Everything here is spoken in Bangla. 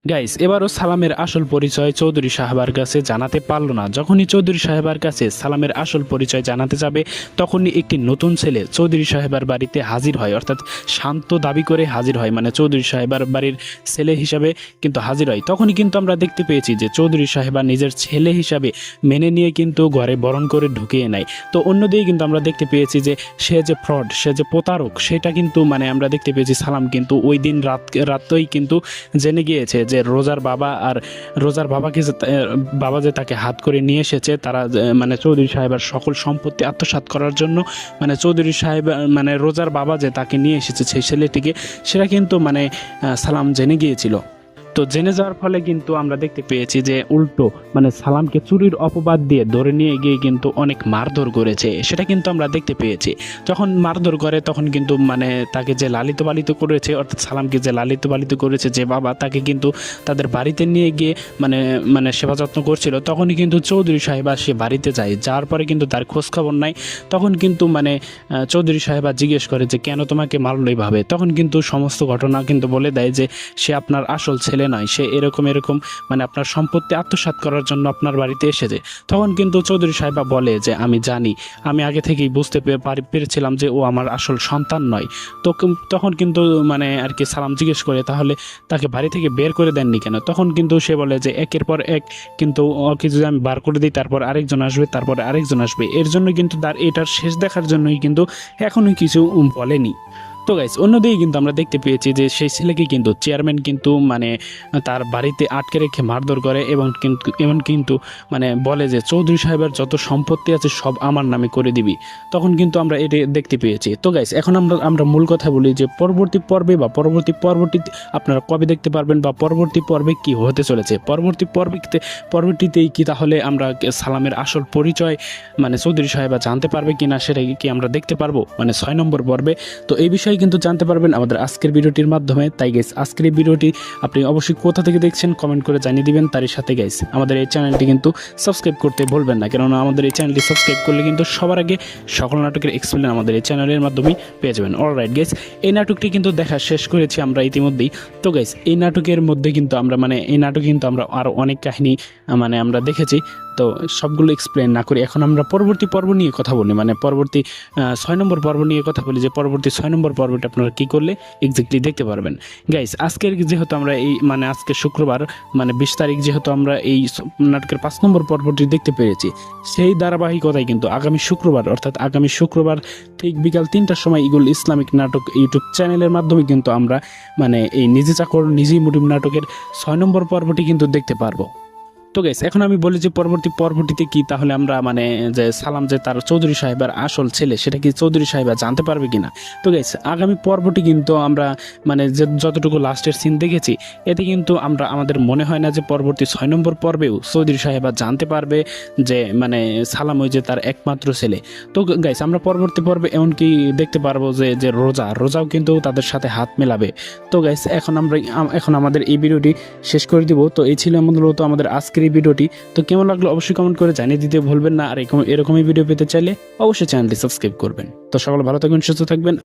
গাইস, এবারও সালামের আসল পরিচয় চৌধুরী সাহেবার কাছে জানাতে পারল না। যখনই চৌধুরী সাহেবার কাছে সালামের আসল পরিচয় জানাতে যাবে, তখনই একটি নতুন ছেলে চৌধুরী সাহেবার বাড়িতে হাজির হয়, অর্থাৎ শান্ত দাবি করে হাজির হয়, মানে চৌধুরী সাহেবার বাড়ির ছেলে হিসাবে কিন্তু হাজির হয়। তখনই কিন্তু আমরা দেখতে পেয়েছি যে চৌধুরী সাহেবা নিজের ছেলে হিসাবে মেনে নিয়ে কিন্তু ঘরে বরণ করে ঢুকিয়ে নেয়। তো অন্যদিকে কিন্তু আমরা দেখতে পেয়েছি যে সে যে ফ্রড, সে যে প্রতারক, সেটা কিন্তু মানে আমরা দেখতে পেয়েছি সালাম কিন্তু ওই দিন রাতই কিন্তু জেনে গিয়েছে যে রোজার বাবা আর রোজার বাবাকে যে বাবা যে তাকে হাত করে নিয়ে এসেছে, তারা মানে চৌধুরী সাহেবের সকল সম্পত্তি আত্মসাৎ করার জন্য, মানে চৌধুরী সাহেব মানে রোজার বাবা যে তাকে নিয়ে এসেছে সেই ছেলেটিকে, সেটা কিন্তু মানে সালাম জেনে গিয়েছিল। তো জেনে যাওয়ার ফলে কিন্তু আমরা দেখতে পেয়েছি যে উল্টো মানে সালামকে চুরির অপবাদ দিয়ে ধরে নিয়ে গিয়ে কিন্তু অনেক মারধর করেছে, সেটা কিন্তু আমরা দেখতে পেয়েছি। যখন মারধর করে তখন কিন্তু মানে তাকে যে লালিত পালিত করেছে, অর্থাৎ সালামকে যে লালিত পালিত করেছে যে বাবা, তাকে কিন্তু তাদের বাড়িতে নিয়ে গিয়ে মানে মানে সেবা যত্ন করছিল। তখনই কিন্তু চৌধুরী সাহেবা সে বাড়িতে যায়, যাওয়ার পরে কিন্তু তার খোঁজখবর নাই। তখন কিন্তু মানে চৌধুরী সাহেবা জিজ্ঞেস করে যে কেন তোমাকে মারলো এইভাবে। তখন কিন্তু সমস্ত ঘটনা কিন্তু বলে দেয় যে সে আপনার আসল ছেলে নয়, সে এরকম এরকম মানে আপনার সম্পত্তি আত্মসাৎ করার জন্য আপনার বাড়িতে এসেছে। তখন কিন্তু চৌধুরী সাহেবা বলে যে আমি জানি, আমি আগে থেকেই বুঝতে পেরেছিলাম যে ও আমার আসল সন্তান নয়। তো তখন কিন্তু মানে আর কি সালাম জিজ্ঞেস করে তাহলে তাকে বাড়ি থেকে বের করে দেননি কেন। তখন কিন্তু সে বলে যে একের পর এক কিন্তু ওকে যদি আমি বার করে দিই তারপর আরেকজন আসবে, তারপরে আরেকজন আসবে, এর জন্য কিন্তু তার এটার শেষ দেখার জন্যই কিন্তু এখনই কিছু বলেনি। তো গাইস, অন্যদিকে কিন্তু আমরা দেখতে পেয়েছি যে সেই ছেলেকে কিন্তু চেয়ারম্যান কিন্তু মানে তার বাড়িতে আটকে রেখে মারধর করে এবং কিন্তু মানে বলে যে চৌধুরী সাহেবের যত সম্পত্তি আছে সব আমার নামে করে দিবি। তখন কিন্তু আমরা এটা দেখতে পেয়েছি। তো গাইস, এখন আমরা মূল কথা বলি যে পরবর্তী পর্বে বা পরবর্তীতে আপনারা কবে দেখতে পারবেন বা পরবর্তী পর্বে কি হতে চলেছে, পরবর্তীতেই কি তাহলে আমরা সালামের আসল পরিচয় মানে চৌধুরী সাহেবা জানতে পারবে কিনা, সেটা কি আমরা দেখতে পারবো মানে 6 নম্বর পর্বে। তো এই বিষয়ে কিন্তু জানতে পারবেন আমাদের আজকের ভিডিওটির মাধ্যমে। তাই গাইস, আজকের এই ভিডিওটি আপনি অবশ্যই কোথা থেকে দেখছেন কমেন্ট করে জানিয়ে দিবেন। তারই সাথে গাইস, আমাদের এই চ্যানেলটি কিন্তু সাবস্ক্রাইব করতে ভুলবেন না, কেননা আমাদের এই চ্যানেলটি সাবস্ক্রাইব করলে কিন্তু সবার আগে সকল নাটকের এক্সপ্লেন আমাদের এই চ্যানেলের মাধ্যমেই পেয়ে যাবেন। অলরাইট গাইস, এই নাটকটি কিন্তু দেখা শেষ করেছি আমরা ইতিমধ্যেই। তো গাইস, এই নাটকের মধ্যে কিন্তু আমরা মানে এই নাটকে কিন্তু আমরা আরও অনেক কাহিনী মানে আমরা দেখেছি। তো সবগুলো এক্সপ্লেন না করি, এখন আমরা পরবর্তী পর্ব নিয়ে কথা বলি, মানে পরবর্তী 6 নম্বর পর্ব নিয়ে কথা বলি যে পরবর্তী 6 নম্বর পর্বটা আপনারা কী করলে এক্স্যাক্টলি দেখতে পারবেন। গাইস, আজকের যেহেতু আমরা এই মানে আজকে শুক্রবার মানে 20 তারিখ, যেহেতু আমরা এই নাটকের 5 নম্বর পর্বটি দেখতে পেরেছি, সেই ধারাবাহিকতায় কিন্তু আগামী শুক্রবার, অর্থাৎ আগামী শুক্রবার ঠিক বিকাল 3টার সময় ইগল ইসলামিক নাটক ইউটিউব চ্যানেলের মাধ্যমে কিন্তু আমরা মানে এই নিজে চাকর নিজেই মুটিম নাটকের 6 নম্বর পর্বটি কিন্তু দেখতে পারবো। তো গাইস, এখন আমি বলি যে পরবর্তী পর্বটিতে কি তাহলে আমরা মানে যে সালাম যে তার চৌধুরী সাহেবের আসল ছেলে, সেটা কি চৌধুরী সাহেবা জানতে পারবে কিনা। তো গাইস, আগামী পর্বটি কিন্তু আমরা মানে যে যতটুকু লাস্টের সিন দেখেছি, এতে কিন্তু আমরা আমাদের মনে হয় না যে পরবর্তী 6 নম্বর পর্বেও চৌধুরী সাহেবা জানতে পারবে যে মানে সালাম ওই যে তার একমাত্র ছেলে। তো গাইস, আমরা পরবর্তী পর্বে এমনকি দেখতে পারবো যে যে রোজাও কিন্তু তাদের সাথে হাত মেলাবে। তো গাইস, এখন আমাদের এই ভিডিওটি শেষ করে দিব। তো এই ছিল মূলত আমাদের আজকের এই ভিডিওটি। তো কেমন লাগলো অবশ্যই কমেন্ট করে জানিয়ে দিতে ভুলবেন না। আর এরকমই ভিডিও পেতে চাইলে অবশ্যই চ্যানেলটি সাবস্ক্রাইব করবেন। তো সকলে ভালো থাকবেন, সুস্থ থাকবেন।